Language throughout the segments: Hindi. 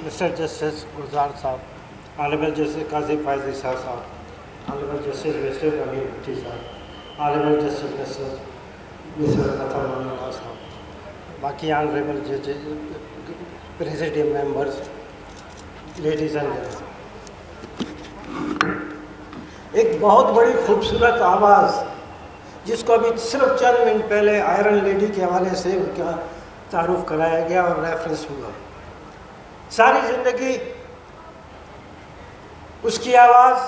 Mr. Justice Gulzar Saab, Honorable Justice Qazi Faiz Isa Saab, Honorable Justice Mr. Amir Bhatti Saab, Honorable Justice Mr. Athar Manala Saab, Baki Honorable Judges, Presidium members, ladies and gentlemen. एक बहुत बड़ी खूबसूरत आवाज़ जिसको अभी सिर्फ चंद मिनट पहले आयरन लेडी के हवाले से उनका तारुफ कराया गया और रेफरेंस हुआ। सारी ज़िंदगी उसकी आवाज़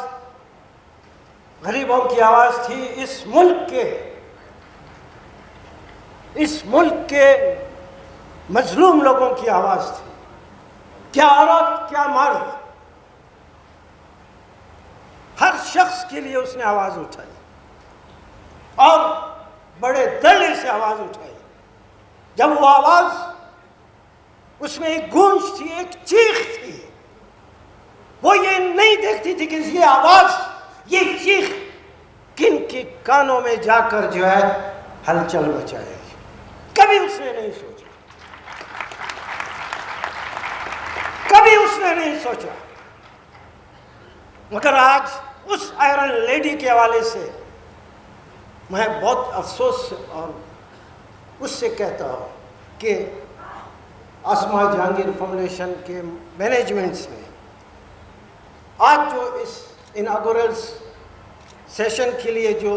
गरीबों की आवाज़ थी, इस मुल्क के मजलूम लोगों की आवाज़ थी। क्या औरत क्या मर्द, हर शख्स के लिए उसने आवाज़ उठाई और बड़े दर्द से आवाज़ उठाई। जब वो आवाज़, उसमें एक गूंज थी, एक चीख थी। वो ये नहीं देखती थी कि ये आवाज़, ये चीख किन के कानों में जाकर जो है हलचल मचाएगी। कभी उसने नहीं सोचा, कभी उसने नहीं सोचा। मगर आज उस आयरन लेडी के हवाले से मैं बहुत अफसोस और उससे कहता हूँ कि आसमा जहांगीर फाउंडेशन के मैनेजमेंट्स ने आज जो इस इनागुरल सेशन के लिए जो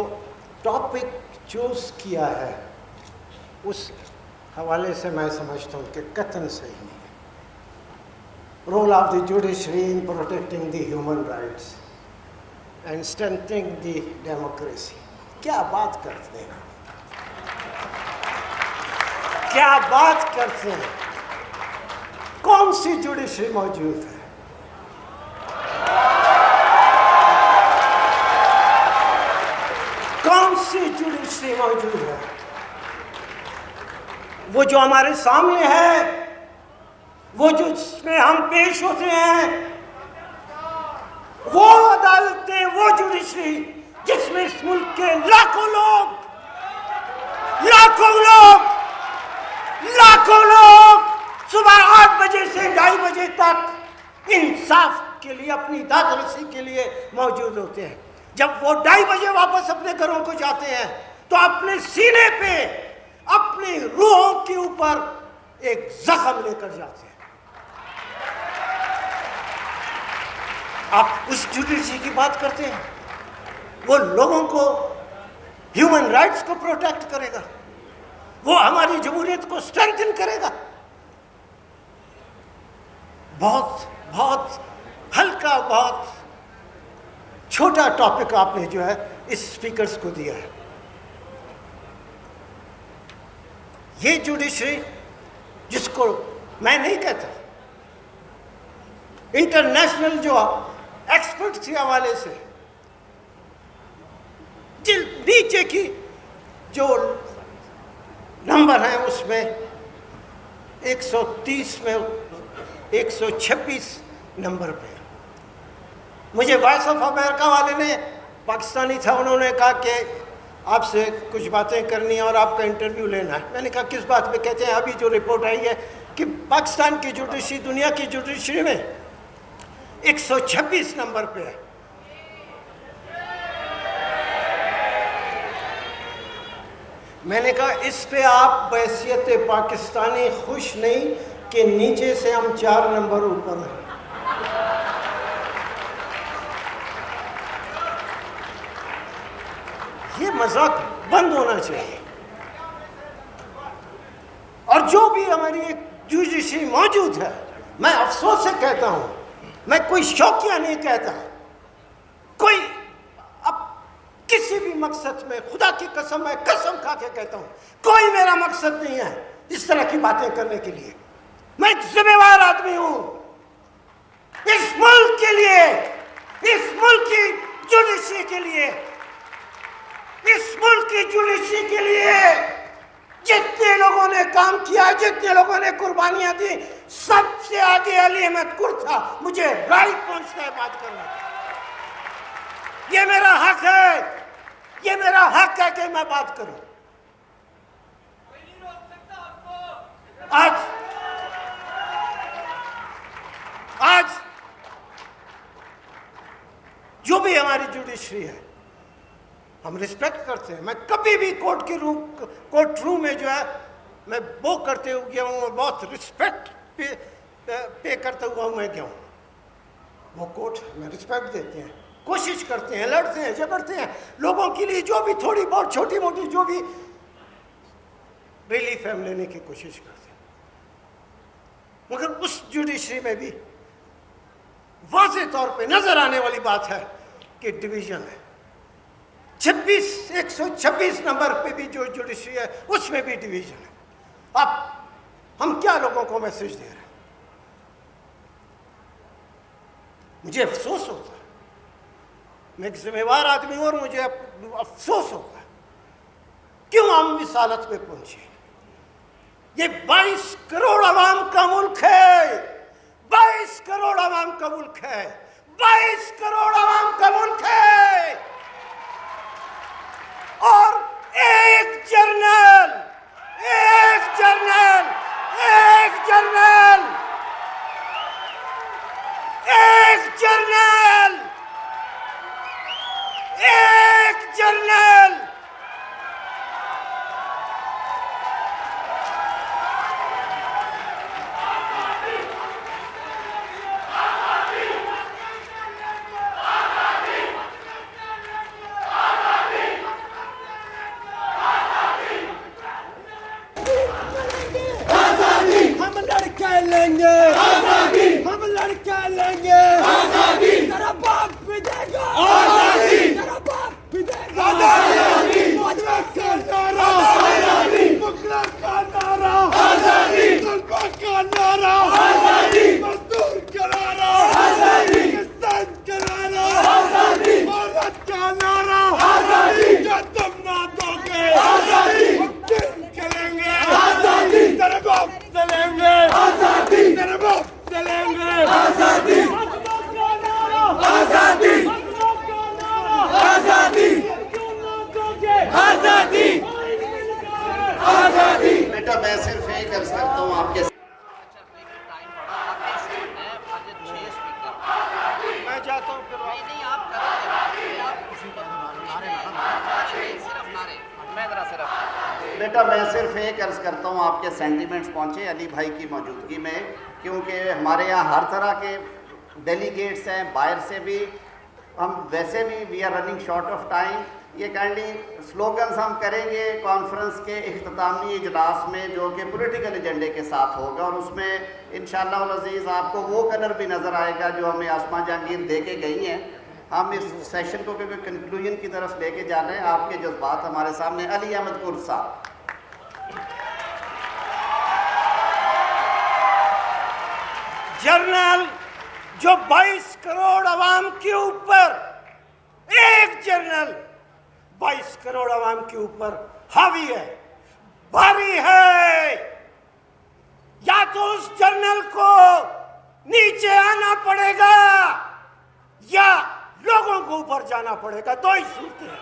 टॉपिक चूज़ किया है, उस हवाले से मैं समझता हूँ कि कतई सही नहीं है। Role of the judiciary in protecting the human rights and strengthening the democracy. क्या बात करते हैं, क्या बात करते हैं। कौन सी जुडिशरी मौजूद है? कौन सी जुडिशरी मौजूद है? वो जो हमारे सामने है, वो जो जिसमें हम पेश होते हैं, वो अदालतें, वो जुडिशरी जिसमें इस मुल्क के लाखों लोग सुबह 8 बजे से 2:30 बजे तक इंसाफ के लिए, अपनी दादरसी के लिए मौजूद होते हैं। जब वो 2:30 बजे वापस अपने घरों को जाते हैं तो अपने सीने पे, अपनी रूहों के ऊपर एक जख्म लेकर जाते हैं। आप उस जुडिशरी की बात करते हैं, वो लोगों को, ह्यूमन राइट्स को प्रोटेक्ट करेगा, वो हमारी जमहूरियत को स्ट्रेंथन करेगा। बहुत हल्का, बहुत छोटा टॉपिक आपने जो है इस स्पीकर्स को दिया है। ये जुडिशरी, जिसको मैं नहीं कहता, इंटरनेशनल जो एक्सपर्ट के हवाले से नीचे की जो नंबर हैं उसमें 130 में 126 नंबर पे। मुझे वॉइस ऑफ अमेरिका वाले ने, पाकिस्तानी था, उन्होंने कहा कि आपसे कुछ बातें करनी है और आपका इंटरव्यू लेना है। मैंने कहा किस बात पे? कहते हैं अभी जो रिपोर्ट आई है कि पाकिस्तान की जुडिशरी दुनिया की जुडिशरी में 126 नंबर पे है। मैंने कहा इस पे आप बहैसियत पाकिस्तानी खुश नहीं कि नीचे से हम 4 नंबर ऊपर हैं। ये मजाक बंद होना चाहिए। और जो भी हमारी एक जुडिशरी मौजूद है, मैं अफसोस से कहता हूं, मैं कोई शौकिया नहीं कहता, कोई अब किसी भी मकसद में, खुदा की कसम, मैं कसम खा के कहता हूं, कोई मेरा मकसद नहीं है इस तरह की बातें करने के लिए। मैं एक जिम्मेवार आदमी हूं इस मुल्क के लिए, इस मुल्क की जुडिशरी के लिए, इस मुल्क की जुडिशरी के लिए। जितने लोगों ने काम किया, जितने लोगों ने कुर्बानियां दी, सबसे आगे अली अहमद कुर था। मुझे राइट पहुंचता है बात करने का। ये मेरा हक है, ये मेरा हक है कि मैं बात करूं। आज आज जो भी हमारी जुडिशरी है हम रिस्पेक्ट करते हैं। मैं कभी भी कोर्ट रूम में जो है मैं वो करते हुए गया हूँ, मैं बहुत रिस्पेक्ट पे करते हुआ मैं गया हूँ। वो कोर्ट में रिस्पेक्ट देते हैं, कोशिश करते हैं, लड़ते हैं, झगड़ते हैं, लोगों के लिए जो भी थोड़ी बहुत छोटी मोटी जो भी रिलीफ हम लेने की कोशिश करते हैं। मगर उस जुडिशरी में भी वाज़ेह तौर पे नजर आने वाली बात है कि डिवीजन है। 126 नंबर पे भी जो जुडिशरी है उसमें भी डिवीजन है। अब हम क्या लोगों को मैसेज दे रहे हैं? मुझे अफसोस होता है, मैं एक जिम्मेवार आदमी हूं और मुझे अफसोस होता है क्यों हम इस हालत पे पहुंचे। ये 22 करोड़ आवाम का मुल्क है, 22 करोड़ आवाम का मुल्क है, 22 करोड़ आवाम का मुल्क है। और एक जर्नल हम लड़के लेंगे आजादी, तेरा बाप भी देगा आजादी, तेरा बाप भी देगा आजादी, मुगलों का नारा आजादी, मुगलों का नारा आजादी, तलबा का नारा आजादी, मजदूर का नारा आजादी, किसान का नारा आजादी, औरत का नारा आजादी, जो तुम ना दोगे आजादी, हम दिन चलेंगे आजादी, तेरे बाप चलेंगे आजादी, तेरे बाप चलेंगे आजादी, आजादी, आजादी, आजादी, आजादी। बेटा मैं सिर्फ यही कर सकता हूँ आपके मैं जाता हूँ फिर बेटा मैं सिर्फ एक अर्ज़ करता हूँ आपके सेंटिमेंट्स पहुँचे अली भाई की मौजूदगी में, क्योंकि हमारे यहाँ हर तरह के डेलीगेट्स हैं, बाहर से भी, हम वैसे भी we are running short of time. ये काइंडली स्लोगन्स हम करेंगे कॉन्फ्रेंस के इख्तितामी इजलास में जो कि पॉलिटिकल एजेंडे के साथ होगा, और उसमें इंशाअल्लाह अज़ीज़ आपको वो कलर भी नज़र आएगा जो हमें आसमा जहांगीर दे के गई हैं। हम इस सेशन को क्योंकि कंक्लूजन की तरफ लेके जा रहे हैं, आपके जज्बात हमारे सामने। अली अहमद कुर साहब। जर्नल जो 22 करोड़ आवाम के ऊपर, एक जर्नल 22 करोड़ आवाम के ऊपर हावी है, भारी है, या तो उस जर्नल को नीचे आना पड़ेगा या लोगों को ऊपर जाना पड़ेगा। दो ही सूरतें हैं।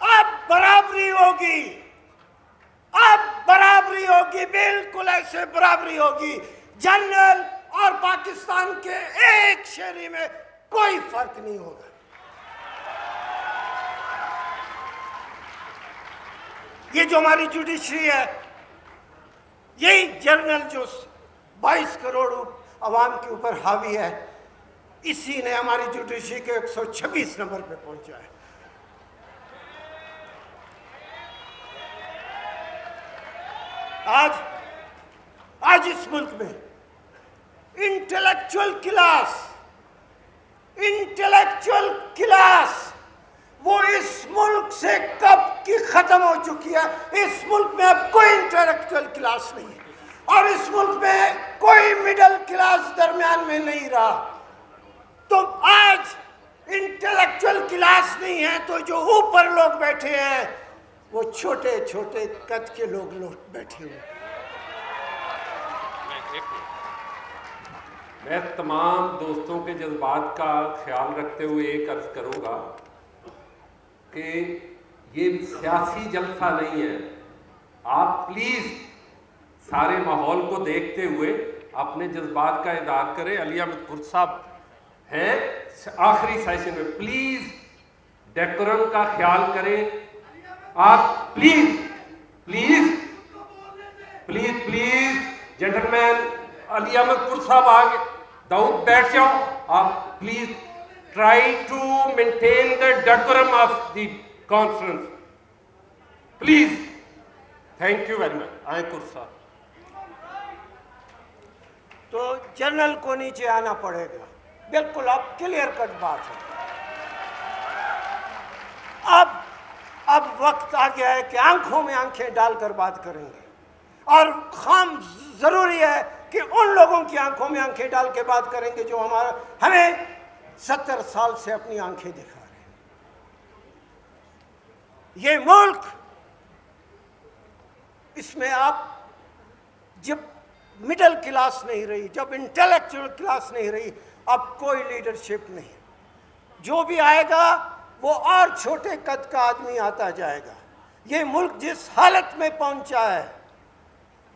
अब बराबरी होगी, अब बराबरी होगी, बिल्कुल ऐसे बराबरी होगी। जनरल और पाकिस्तान के एक शहरी में कोई फर्क नहीं होगा। ये जो हमारी जुडिशरी है, यही जनरल जो 22 करोड़ अवाम के ऊपर हावी है, इसी ने हमारी जुडिशरी के 126 नंबर पे पहुंचा है। आज इस मुल्क में इंटेलेक्चुअल क्लास वो इस मुल्क से कब की खत्म हो चुकी है। इस मुल्क में अब कोई इंटेलेक्चुअल क्लास नहीं है, और इस मुल्क में कोई मिडिल क्लास दरमियान में नहीं रहा। तो आज इंटेलेक्चुअल क्लास नहीं है, तो जो ऊपर लोग बैठे हैं वो छोटे छोटे कद के लोग बैठे हुए। मैं तमाम दोस्तों के जज्बात का ख्याल रखते हुए एक अर्ज करूँगा कि ये सियासी जलसा नहीं है। आप प्लीज़ सारे माहौल को देखते हुए अपने जज्बात का इजहार करें। अली अहमद कुर्द साहब हैं आखिरी सेशन में, प्लीज डेकोरम का ख्याल करें आप, please please please please gentleman. Ali Ahmad Kurd साहब आगे, दाऊद बैठ जाओ आप, please try to maintain the decorum of the conference please. Thank you very much. आए कुर्द साहब। तो जनरल को नीचे आना पड़ेगा, बिल्कुल अब क्लियर कट बात है। अब वक्त आ गया है कि आंखों में आंखें डालकर बात करेंगे, और खाम जरूरी है कि उन लोगों की आंखों में आंखें डाल के बात करेंगे जो हमें 70 साल से अपनी आंखें दिखा रहे हैं। ये मुल्क, इसमें आप जब मिडिल क्लास नहीं रही, जब इंटेलेक्चुअल क्लास नहीं रही, अब कोई लीडरशिप नहीं। जो भी आएगा वो और छोटे कद का आदमी आता जाएगा। ये मुल्क जिस हालत में पहुंचा है,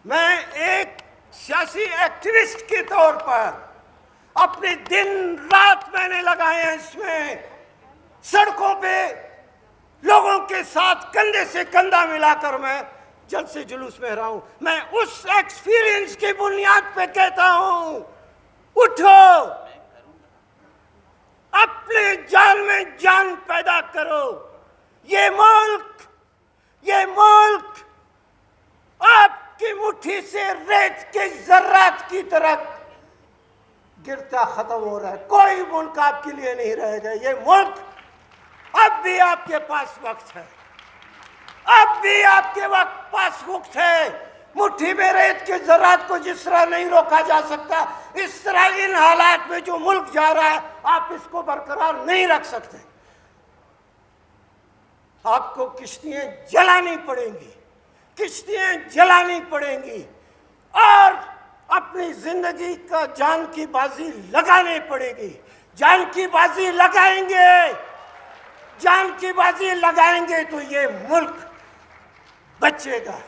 मैं एक सियासी एक्टिविस्ट के तौर पर अपने दिन रात मैंने लगाए हैं इसमें, सड़कों पे लोगों के साथ कंधे से कंधा मिलाकर मैं जल्द से जुलूस में रहा हूं। मैं उस एक्सपीरियंस की बुनियाद पे कहता हूं, उठो, अपने जान में जान पैदा करो। ये मुल्क आपकी मुट्ठी से रेत के जर्रात की तरह गिरता खत्म हो रहा है। कोई मुल्क आपके लिए नहीं रहेगा। ये मुल्क, अब भी आपके पास वक्त है, अब भी आपके पास वक्त है। मुट्ठी में रेत के जर्रात को जिस तरह नहीं रोका जा सकता, इस तरह इन हालात में जो मुल्क जा रहा है, आप इसको बरकरार नहीं रख सकते। आपको किश्तियां जलानी पड़ेंगी, किश्तियां जलानी पड़ेंगी, और अपनी जिंदगी का जान की बाजी लगानी पड़ेगी। जान की बाजी लगाएंगे, जान की बाजी लगाएंगे तो ये मुल्क बचेगा,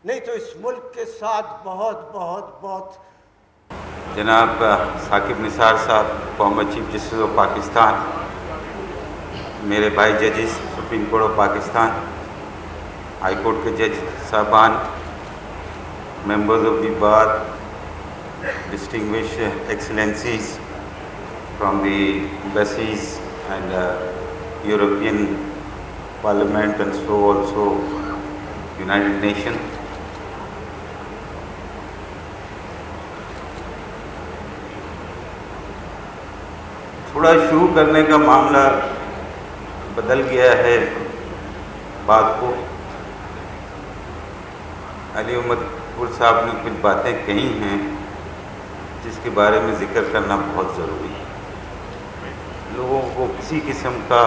नहीं तो इस मुल्क के साथ बहुत बहुत बहुत। जनाब साकिब निसार साहब, former chief justice of Pakistan, मेरे भाई जजेस supreme court of Pakistan, high court के जज साहबान, members of the bar, distinguished excellencies from the embassies and European parliament and so also United Nation. थोड़ा शुरू करने का मामला बदल गया है बात को। अली अहमद कुर्द साहब ने कुछ बातें कही हैं जिसके बारे में जिक्र करना बहुत ज़रूरी है। लोगों को किसी किस्म का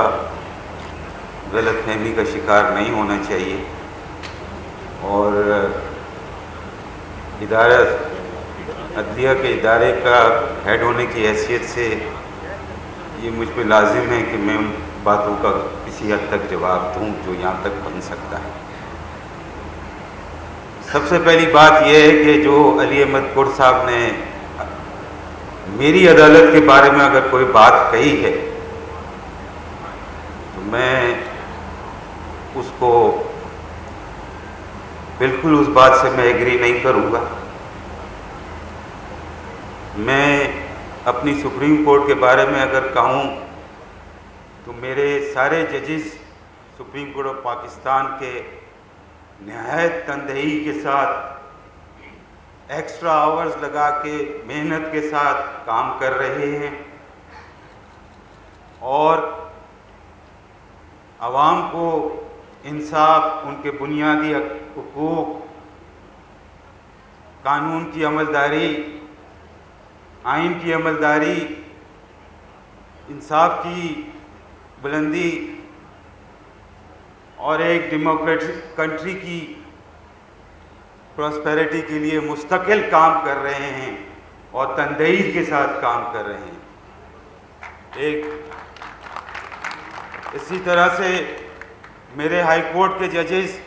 गलतफहमी का शिकार नहीं होना चाहिए, और इदारा अदलिया के इदारे का हेड होने की हैसियत से ये मुझ पर लाजिम है कि मैं उन बातों का किसी हद तक जवाब दूं जो यहाँ तक बन सकता है। सबसे पहली बात यह है कि जो अली अहमद कुर्द साहब ने मेरी अदालत के बारे में अगर कोई बात कही है तो मैं उसको बिल्कुल उस बात से मैं एग्री नहीं करूँगा। मैं अपनी सुप्रीम कोर्ट के बारे में अगर कहूँ तो मेरे सारे जजेस सुप्रीम कोर्ट ऑफ पाकिस्तान के नहायत तनदेही के साथ एक्स्ट्रा आवर्स लगा के मेहनत के साथ काम कर रहे हैं, और आवाम को इंसाफ, उनके बुनियादी हुकूक, कानून की अमलदारी, आइन की अमलदारी, इंसाफ की बुलंदी और एक डेमोक्रेटिक कंट्री की प्रॉस्पेरिटी के लिए मुस्तकिल काम कर रहे हैं और तनदेही के साथ काम कर रहे हैं। इसी तरह से मेरे हाई कोर्ट के जजेस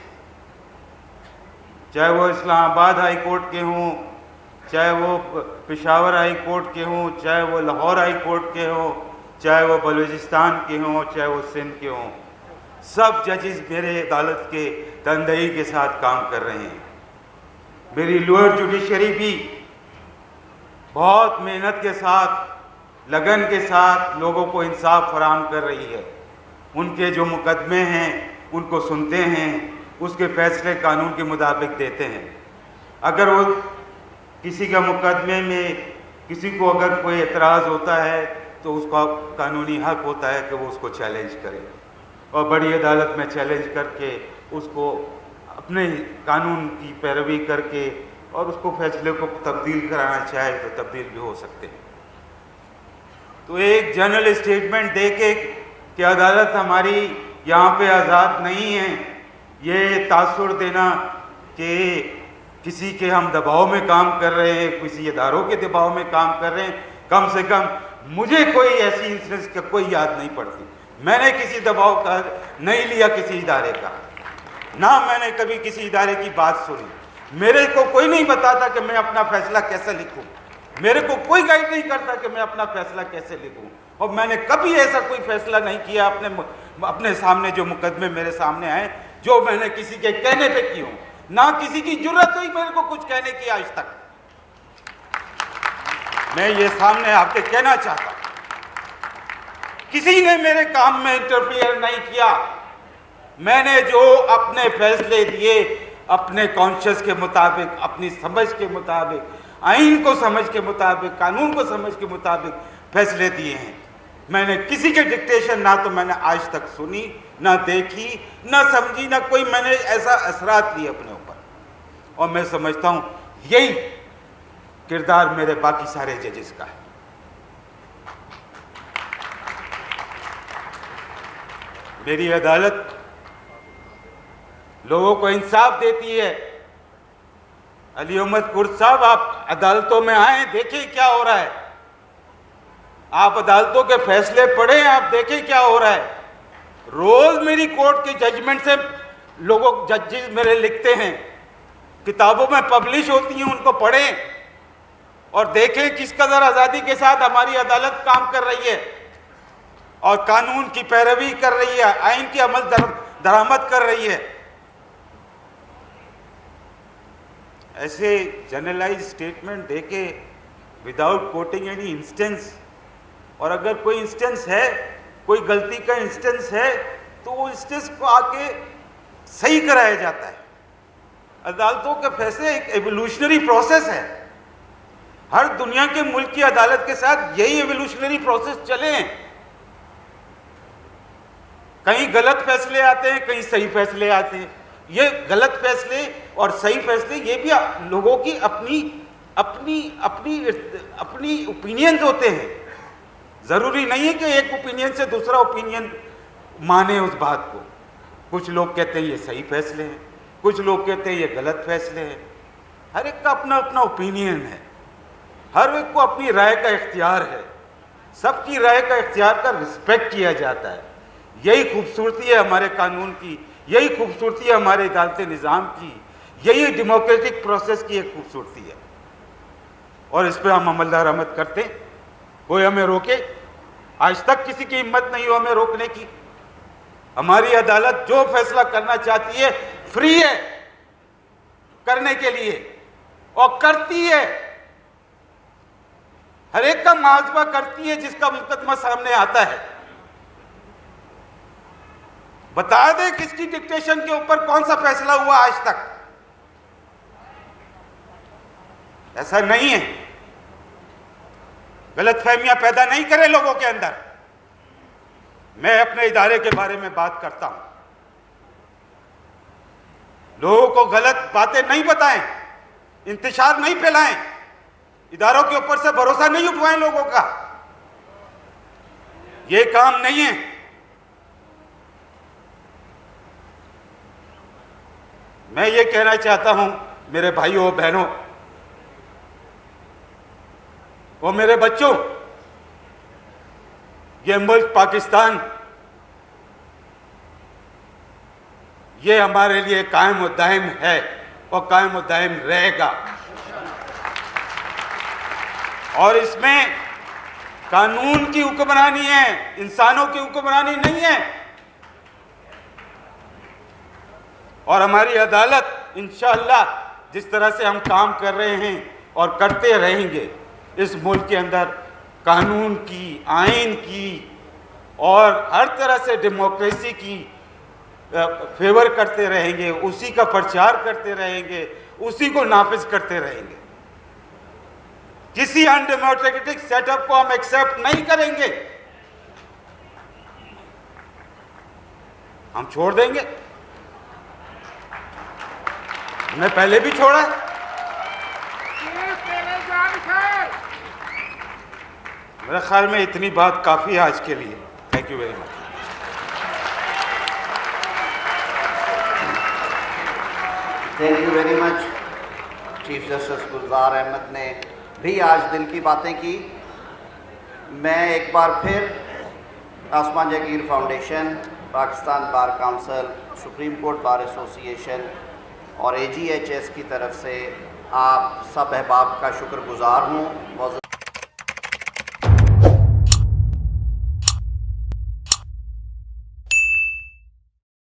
चाहे वो इस्लामाबाद हाई कोर्ट के हों, चाहे वो पेशावर हाई कोर्ट के हों, चाहे वो लाहौर हाई कोर्ट के हों, चाहे वो बलूचिस्तान के हों, चाहे वो सिंध के हों, सब जजेस मेरे अदालत के तनदेही के साथ काम कर रहे हैं। मेरी लोअर जुडिशरी भी बहुत मेहनत के साथ, लगन के साथ लोगों को इंसाफ फराहम कर रही है। उनके जो मुकदमे हैं उनको सुनते हैं, उसके फैसले कानून के मुताबिक देते हैं। अगर वो किसी का मुकदमे में किसी को अगर कोई एतराज़ होता है तो उसका कानूनी हक होता है कि वो उसको चैलेंज करे, और बड़ी अदालत में चैलेंज करके उसको अपने कानून की पैरवी करके और उसको फैसले को तब्दील कराना चाहे तो तब्दील भी हो सकते हैं। तो एक जनरल स्टेटमेंट दे के कि अदालत हमारी यहाँ पे आज़ाद नहीं है, ये तासुर देना कि किसी के हम दबाव में काम कर रहे हैं, किसी इदारों के दबाव में काम कर रहे हैं, कम से कम मुझे कोई ऐसी इंसिडेंस का कोई याद नहीं पड़ती। मैंने किसी दबाव का नहीं लिया किसी इदारे का, ना मैंने कभी किसी इदारे की बात सुनी। मेरे को कोई नहीं बताता कि मैं अपना फैसला कैसे लिखूं, मेरे को कोई गाइड नहीं करता कि मैं अपना फैसला कैसे लिखूं, और मैंने कभी ऐसा कोई फैसला नहीं किया अपने सामने जो मुकदमे मेरे सामने आए जो मैंने किसी के कहने पे की हो, ना किसी की जरूरत हुई मेरे को कुछ कहने की आज तक। मैं ये सामने आपके कहना चाहता हूं, किसी ने मेरे काम में इंटरफियर नहीं किया। मैंने जो अपने फैसले दिए अपने कॉन्शियस के मुताबिक, अपनी समझ के मुताबिक, आइन को समझ के मुताबिक, कानून को समझ के मुताबिक फैसले दिए हैं। मैंने किसी के डिक्टेशन ना तो मैंने आज तक सुनी, ना देखी, ना समझी, ना कोई मैंने ऐसा असरात लिए अपने ऊपर। और मैं समझता हूं यही किरदार मेरे बाकी सारे जजेस का है। मेरी अदालत लोगों को इंसाफ देती है। अली अहमद कुर्द साहब, आप अदालतों में आए, देखें क्या हो रहा है। आप अदालतों के फैसले पढ़ें, आप देखें क्या हो रहा है। रोज मेरी कोर्ट के जजमेंट से लोगों जजेस मेरे लिखते हैं, किताबों में पब्लिश होती हैं, उनको पढ़ें और देखें किस कदर आज़ादी के साथ हमारी अदालत काम कर रही है और कानून की पैरवी कर रही है, आइन की अमल दरामद कर रही है। ऐसे जनरलाइज स्टेटमेंट देके विदाउट कोटिंग एनी इंस्टेंस, और अगर कोई इंस्टेंस है, कोई गलती का इंस्टेंस है तो वो इंस्टेंस को आके सही कराया जाता है। अदालतों के फैसले एक एवोल्यूशनरी प्रोसेस है। हर दुनिया के मुल्क की अदालत के साथ यही एवोल्यूशनरी प्रोसेस चले हैं। कहीं गलत फैसले आते हैं, कहीं सही फैसले आते हैं। ये गलत फैसले और सही फैसले ये भी लोगों की अपनी अपनी अपनी अपनी ओपिनियंस होते हैं। ज़रूरी नहीं है कि एक ओपिनियन से दूसरा ओपिनियन माने उस बात को। कुछ लोग कहते हैं ये सही फैसले हैं, कुछ लोग कहते हैं ये गलत फैसले हैं। हर एक का अपना अपना ओपिनियन है, हर एक को अपनी राय का इख्तियार है। सबकी राय का इख्तियार का रिस्पेक्ट किया जाता है। यही खूबसूरती है हमारे कानून की, यही खूबसूरती है हमारे अदालती निज़ाम की, यही डेमोक्रेटिक प्रोसेस की एक खूबसूरती है। और इस पर हम अमलदार अमद करते हैं, कोई हमें रोके, आज तक किसी की हिम्मत नहीं हो हमें रोकने की। हमारी अदालत जो फैसला करना चाहती है फ्री है करने के लिए, और करती है। हर एक का मुआवजा करती है जिसका मुकदमा सामने आता है। बता दे किसकी डिक्टेशन के ऊपर कौन सा फैसला हुआ आज तक। ऐसा नहीं है। गलतफहमियां पैदा नहीं करे लोगों के अंदर। मैं अपने इदारे के बारे में बात करता हूं, लोगों को गलत बातें नहीं बताएं, इंतशार नहीं फैलाएं, इदारों के ऊपर से भरोसा नहीं उठवाएं लोगों का। यह काम नहीं है। मैं ये कहना चाहता हूं मेरे भाइयों बहनों और मेरे बच्चों, ये मुल्क पाकिस्तान, ये हमारे लिए कायम और दायम है। और कायम दायम रहेगा। और इसमें कानून की हुक्मरानी है, इंसानों की हुक्मरानी नहीं है। और हमारी अदालत इंशाअल्लाह जिस तरह से हम काम कर रहे हैं और करते रहेंगे, इस मुल्क के अंदर कानून की, आइन की और हर तरह से डेमोक्रेसी की फेवर करते रहेंगे, उसी का प्रचार करते रहेंगे, उसी को नाफिज करते रहेंगे। किसी अनडेमोक्रेटिक सेटअप को हम एक्सेप्ट नहीं करेंगे, हम छोड़ देंगे। हमने पहले भी छोड़ा है। मेरे ख्याल में इतनी बात काफी है आज के लिए। Thank you very much. Thank you very much. Chief justice Gulzar Ahmed ने भी आज दिल की बातें की। मैं एक बार फिर आसमान Jahangir foundation, Pakistan bar council, supreme court bar association और AGHS की तरफ से आप सब अहबाब का शुक्रगुजार हूँ।